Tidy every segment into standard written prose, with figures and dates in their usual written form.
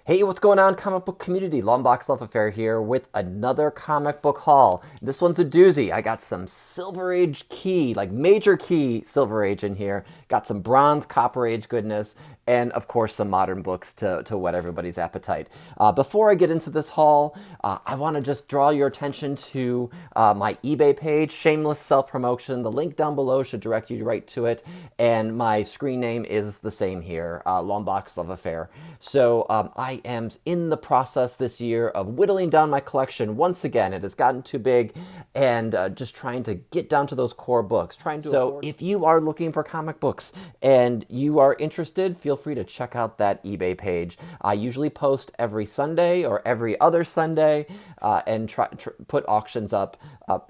Hey, what's going on, comic book community? Longbox Love Affair here with another comic book haul. This one's a doozy. I got some Silver Age key, like major key Silver Age in here. Got some bronze, Copper Age goodness, and of course some modern books to whet everybody's appetite. Before I get into this haul, I want to just draw your attention to my eBay page, shameless self-promotion. The link down below should direct you right to it, and my screen name is the same here, Longbox Love Affair. So I am in the process this year of whittling down my collection. Once again, it has gotten too big, and just trying to get down to those core books. So if you are looking for comic books and you are interested, feel free to check out that eBay page. I usually post every Sunday or every other Sunday, and put auctions up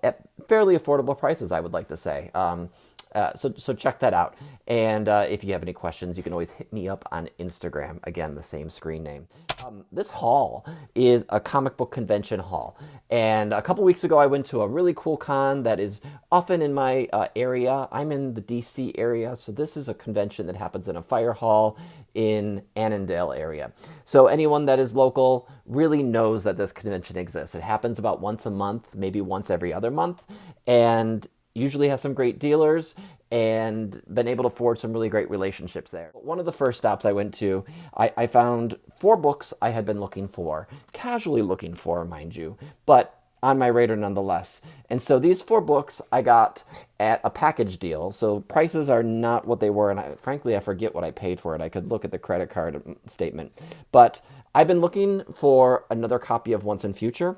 at fairly affordable prices, I would like to say. So check that out. And if you have any questions, you can always hit me up on Instagram. Again, the same screen name. This haul is a comic book convention haul. And a couple weeks ago, I went to a really cool con that is often in my area. I'm in the DC area, so this is a convention that happens in a fire hall in Annandale area. So anyone that is local really knows that this convention exists. It happens about once a month, maybe once every other month, and usually has some great dealers and been able to forge some really great relationships there. One of the first stops I went to, I found 4 books I had been looking for, casually looking for, mind you, but on my radar nonetheless. And so these 4 books I got at a package deal. So prices are not what they were, and frankly, I forget what I paid for it. I could look at the credit card statement. But I've been looking for another copy of Once and Future,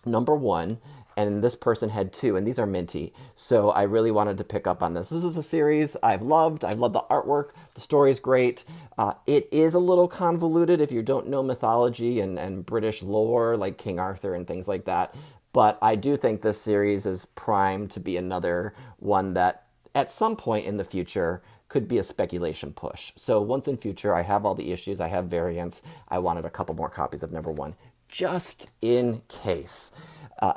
#1, and this person had 2, and these are minty. So I really wanted to pick up on this. This is a series I've loved. I love the artwork. The story is great. It is a little convoluted if you don't know mythology and British lore, like King Arthur and things like that. But I do think this series is primed to be another one that at some point in the future could be a speculation push. So Once in Future, I have all the issues. I have variants. I wanted a couple more copies of #1, just in case.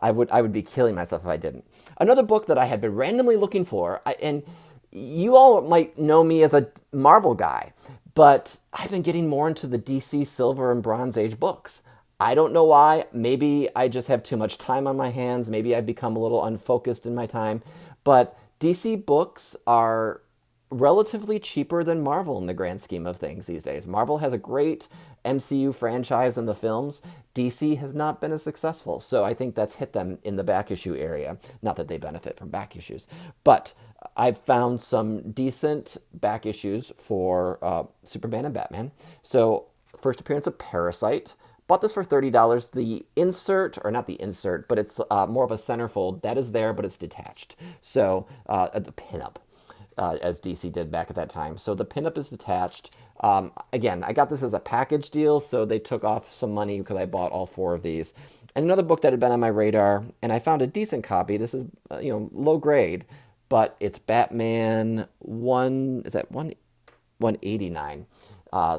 I would be killing myself if I didn't. Another book that I had been randomly looking for, and you all might know me as a Marvel guy, but I've been getting more into the DC Silver and Bronze Age books. I don't know why. Maybe I just have too much time on my hands. Maybe I've become a little unfocused in my time. But DC books are relatively cheaper than Marvel in the grand scheme of things these days. Marvel has a great MCU franchise in the films. DC has not been as successful, so I think that's hit them in the back issue area. Not that they benefit from back issues, but I've found some decent back issues for Superman and Batman. So first appearance of Parasite. Bought this for $30. The insert, or not the insert, but it's more of a centerfold. That is there, but it's detached. So the pinup. As DC did back at that time. So the pinup is detached. Again, I got this as a package deal, so they took off some money because I bought all 4 of these. And another book that had been on my radar, and I found a decent copy. This is, low grade, but it's Batman 1, is that 189?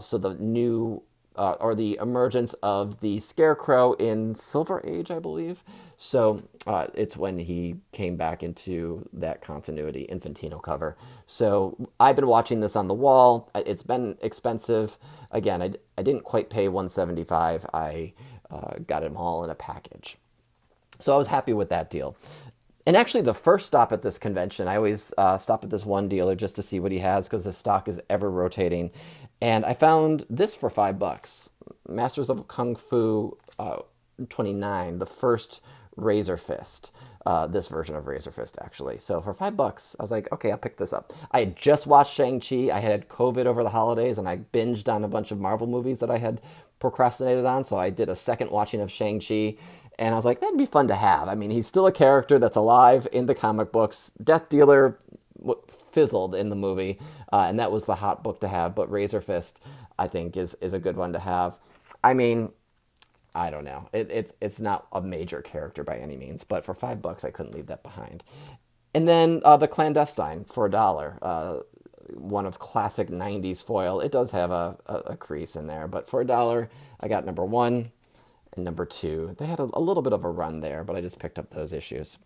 So the new, or the emergence of the Scarecrow in Silver Age, I believe. So it's when he came back into that continuity, Infantino cover. So I've been watching this on the wall. It's been expensive. Again, I didn't quite pay $175. I got them all in a package. So I was happy with that deal. And actually, the first stop at this convention, I always stop at this one dealer just to see what he has because the stock is ever rotating. And I found this for $5. Masters of Kung Fu 29, the first Razor Fist, this version of Razor Fist, actually. So for $5, I was like, okay, I'll pick this up. I had just watched Shang-Chi. I had COVID over the holidays, and I binged on a bunch of Marvel movies that I had procrastinated on, so I did a second watching of Shang-Chi, and I was like, that'd be fun to have. I mean, he's still a character that's alive in the comic books. Death Dealer fizzled in the movie, and that was the hot book to have, but Razor Fist, I think, is a good one to have. I mean, I don't know. It's not a major character by any means, but for $5, I couldn't leave that behind. And then The Clandestine for $1. One of classic 90s foil. It does have a crease in there, but for $1, I got #1. and number 2. They had a little bit of a run there, but I just picked up those issues.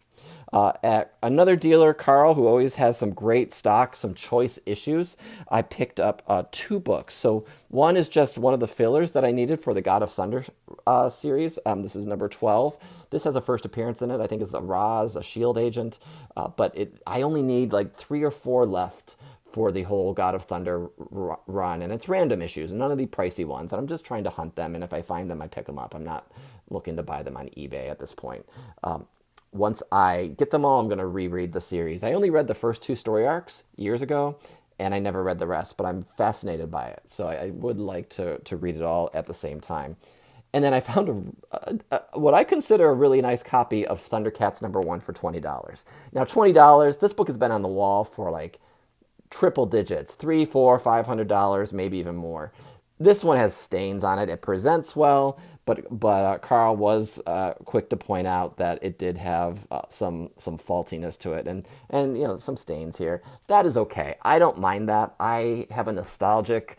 At another dealer, Carl, who always has some great stock, some choice issues, I picked up 2 books. So one is just one of the fillers that I needed for the God of Thunder series. This is number 12. This has a first appearance in it. I think it's a Roz, a shield agent, but I only need like 3 or 4 left for the whole God of Thunder run, and it's random issues, none of the pricey ones. And I'm just trying to hunt them, and if I find them, I pick them up. I'm not looking to buy them on eBay at this point. Once I get them all, I'm going to reread the series. I only read the first 2 story arcs years ago, and I never read the rest, but I'm fascinated by it. So I would like to read it all at the same time. And then I found what I consider a really nice copy of Thundercats #1 for $20. Now, $20, this book has been on the wall for like triple digits, $300, $400, $500, maybe even more. This one has stains on it. It presents well, but Carl was quick to point out that it did have some faultiness to it, and some stains here. That is okay. I don't mind that. I have a nostalgic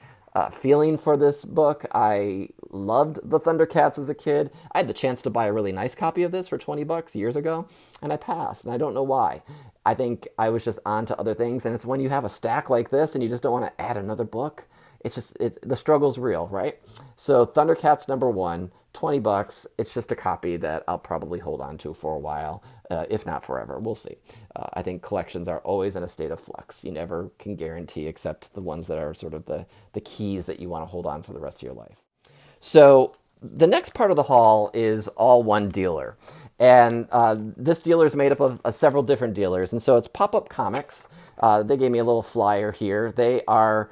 feeling for this book. I loved the Thundercats as a kid. I had the chance to buy a really nice copy of this for $20 years ago, and I passed, and I don't know why. I think I was just on to other things, and it's when you have a stack like this and you just don't want to add another book. The struggle's real, right? So Thundercats #1, $20. It's just a copy that I'll probably hold on to for a while, if not forever. We'll see. I think collections are always in a state of flux. You never can guarantee, except the ones that are sort of the keys that you want to hold on for the rest of your life. So the next part of the haul is all one dealer. And this dealer is made up of several different dealers. And so it's Pop-Up Comics. They gave me a little flyer here. They are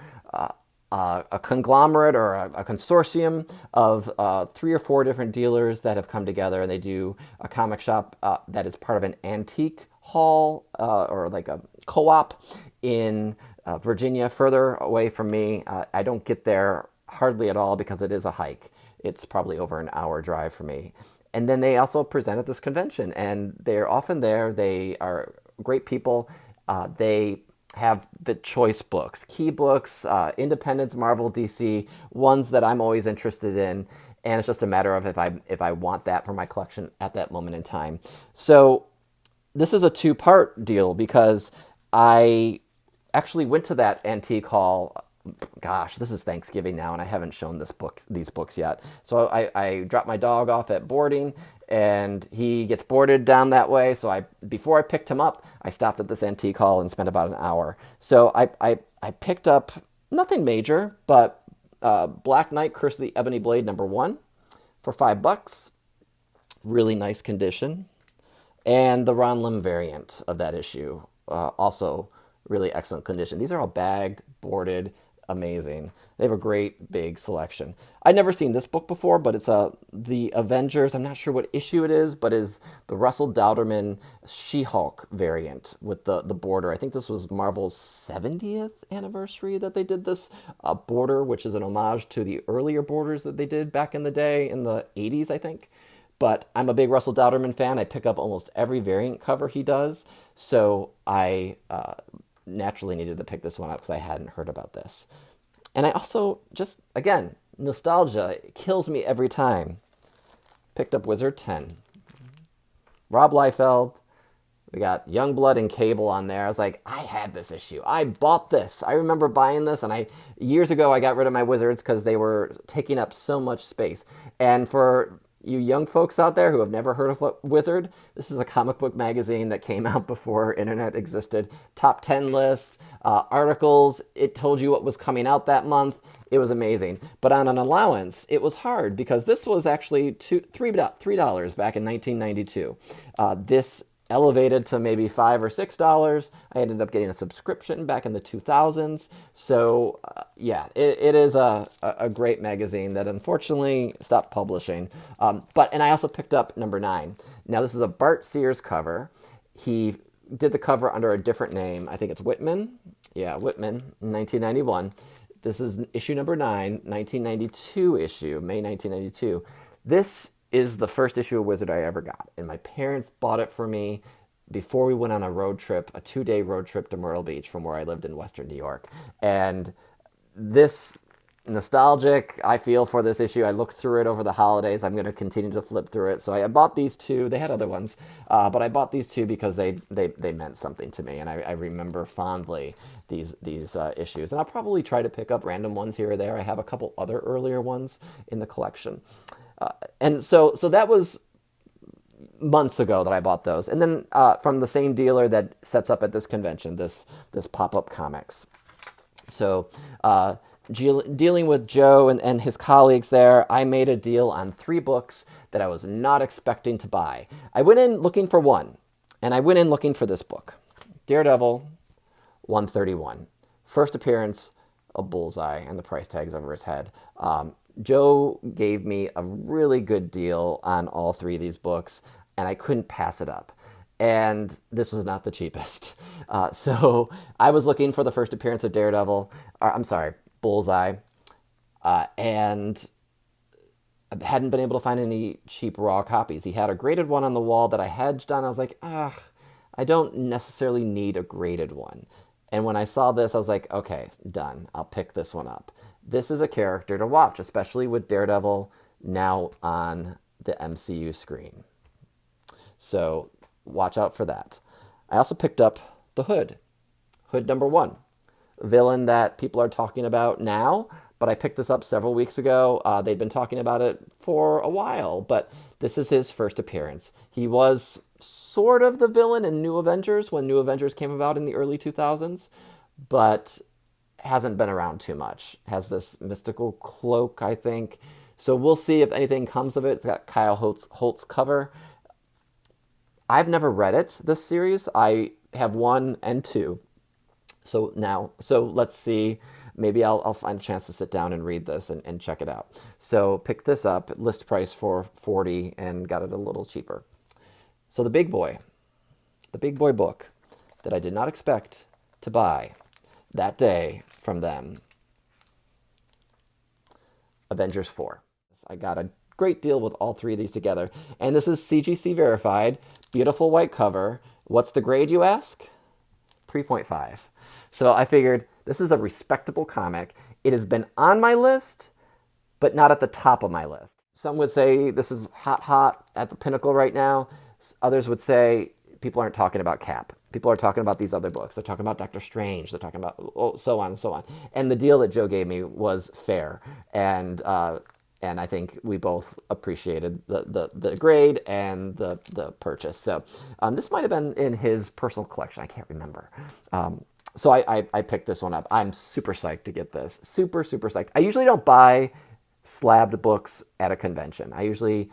a conglomerate or a consortium of 3 or 4 different dealers that have come together, and they do a comic shop that is part of an antique hall or like a co-op in Virginia, further away from me. I don't get there hardly at all because it is a hike. It's probably over an hour drive for me. And then they also present at this convention, and they're often there. They are great people. They have the choice books, key books, Independence, Marvel, DC, ones that I'm always interested in. And it's just a matter of if I want that for my collection at that moment in time. So this is a 2-part deal because I actually went to that antique hall. Gosh, this is Thanksgiving now, and I haven't shown these books yet. So I dropped my dog off at boarding, and he gets boarded down that way. So before I picked him up, I stopped at this antique hall and spent about an hour. So I picked up nothing major, but Black Knight, Curse of the Ebony Blade #1 for $5. Really nice condition. And the Ron Lim variant of that issue, also really excellent condition. These are all bagged, boarded, amazing. They have a great big selection. I'd never seen this book before, but it's the Avengers. I'm not sure what issue it is, but is the Russell Dauterman She-Hulk variant with the border. I think this was Marvel's 70th anniversary that they did this border, which is an homage to the earlier borders that they did back in the day in the 80s, I think. But I'm a big Russell Dauterman fan. I pick up almost every variant cover he does. So I naturally needed to pick this one up because I hadn't heard about this. And I also just, again, nostalgia kills me every time. Picked up Wizard 10. Rob Liefeld. We got Youngblood and Cable on there. I was like, I had this issue. I bought this. I remember buying this, and years ago I got rid of my Wizards because they were taking up so much space. And for you young folks out there who have never heard of Wizard, this is a comic book magazine that came out before internet existed. Top 10 lists, articles. It told you what was coming out that month. It was amazing. But on an allowance, it was hard because this was actually $3 back in 1992. This elevated to maybe $5 or $6. I ended up getting a subscription back in the 2000s. So yeah, it is a great magazine that unfortunately stopped publishing. And I also picked up #9. Now this is a Bart Sears cover. He did the cover under a different name. I think it's Whitman. Yeah, Whitman, 1991. This is issue #9, 1992 issue, May 1992. This is the first issue of Wizard I ever got. And my parents bought it for me before we went on a road trip, a 2-day road trip to Myrtle Beach from where I lived in Western New York. And this nostalgic. I feel for this issue. I looked through it over the holidays. I'm going to continue to flip through it. So I bought these two. They had other ones, but I bought these two because they meant something to me, and I remember fondly these issues. And I'll probably try to pick up random ones here or there. I have a couple other earlier ones in the collection, and so that was months ago that I bought those. And then from the same dealer that sets up at this convention, this Pop-Up Comics. So dealing with Joe and his colleagues there, I made a deal on 3 books that I was not expecting to buy. I went in looking for one, and I went in looking for this book, Daredevil 131. First appearance of Bullseye, and the price tag's over his head. Joe gave me a really good deal on all 3 of these books, and I couldn't pass it up. And this was not the cheapest. So I was looking for the first appearance of Bullseye, and I hadn't been able to find any cheap raw copies. He had a graded one on the wall that I hedged on. I was like, I don't necessarily need a graded one. And when I saw this, I was like, okay, done. I'll pick this one up. This is a character to watch, especially with Daredevil now on the MCU screen. So watch out for that. I also picked up the Hood number 1, a villain that people are talking about now, but I picked this up several weeks ago. They'd been talking about it for a while, but this is his first appearance. He was sort of the villain in New Avengers when New Avengers came about in the early 2000s, but hasn't been around too much. Has this mystical cloak, I think. So we'll see if anything comes of it. It's got Kyle Holt's cover. I've never read it, this series. I have 1 and 2. So let's see. Maybe I'll find a chance to sit down and read this and check it out. So pick this up, list price for $40, and got it a little cheaper. So the big boy book that I did not expect to buy that day from them, Avengers 4. I got a great deal with all 3 of these together. And this is CGC verified, beautiful white cover. What's the grade, you ask? 3.5. So I figured this is a respectable comic. It has been on my list, but not at the top of my list. Some would say this is hot at the pinnacle right now. Others would say people aren't talking about Cap. People are talking about these other books. They're talking about Doctor Strange. They're talking about so on and so on. And the deal that Joe gave me was fair. And I think we both appreciated the grade and the purchase. So this might have been in his personal collection. I can't remember. So I picked this one up. I'm super psyched to get this. Super, super psyched. I usually don't buy slabbed books at a convention. I usually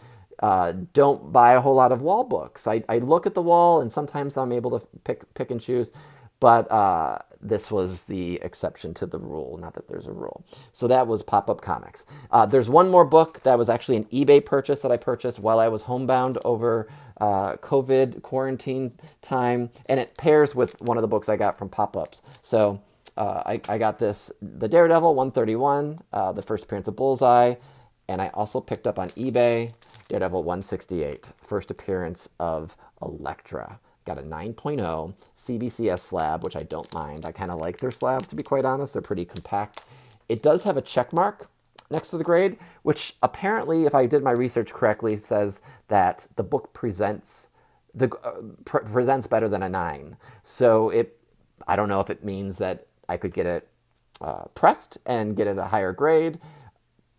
don't buy a whole lot of wall books. I look at the wall, and sometimes I'm able to pick and choose. But this was the exception to the rule, not that there's a rule. So that was Pop-Up Comics. There's one more book that was actually an eBay purchase that I purchased while I was homebound over COVID quarantine time, and it pairs with one of the books I got from Pop-Ups. So I got this, the Daredevil 131, the first appearance of Bullseye, and I also picked up on eBay Daredevil 168, first appearance of Elektra. Got a 9.0 CBCS slab, which I don't mind. I kind of like their slabs, to be quite honest. They're pretty compact. It does have a check mark next to the grade, which apparently, if I did my research correctly, says that the book presents better than a 9. So I don't know if it means that I could get it pressed and get it a higher grade.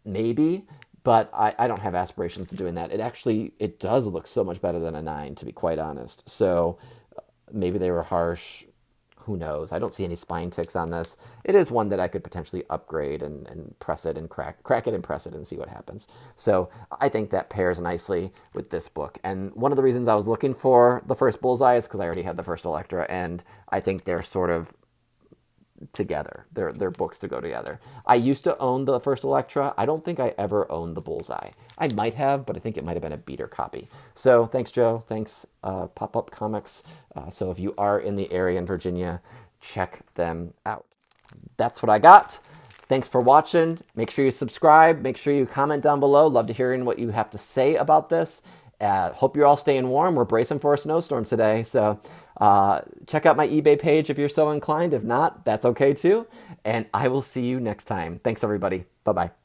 Maybe. But I don't have aspirations of doing that. It does look so much better than a 9, to be quite honest. So maybe they were harsh. Who knows? I don't see any spine ticks on this. It is one that I could potentially upgrade and press it and crack it and press it and see what happens. So I think that pairs nicely with this book. And one of the reasons I was looking for the first Bullseye is because I already had the first Elektra, and I think they're sort of together. They're books to go together. I used to own the first Elektra. I don't think I ever owned the Bullseye. I might have, but I think it might have been a beater copy. So thanks, Joe. Thanks, Pop-Up Comics. So if you are in the area in Virginia, check them out. That's what I got. Thanks for watching. Make sure you subscribe. Make sure you comment down below. Love to hear what you have to say about this. Hope you're all staying warm. We're bracing for a snowstorm today. So check out my eBay page if you're so inclined. If not, that's okay too. And I will see you next time. Thanks, everybody. Bye. Bye-bye.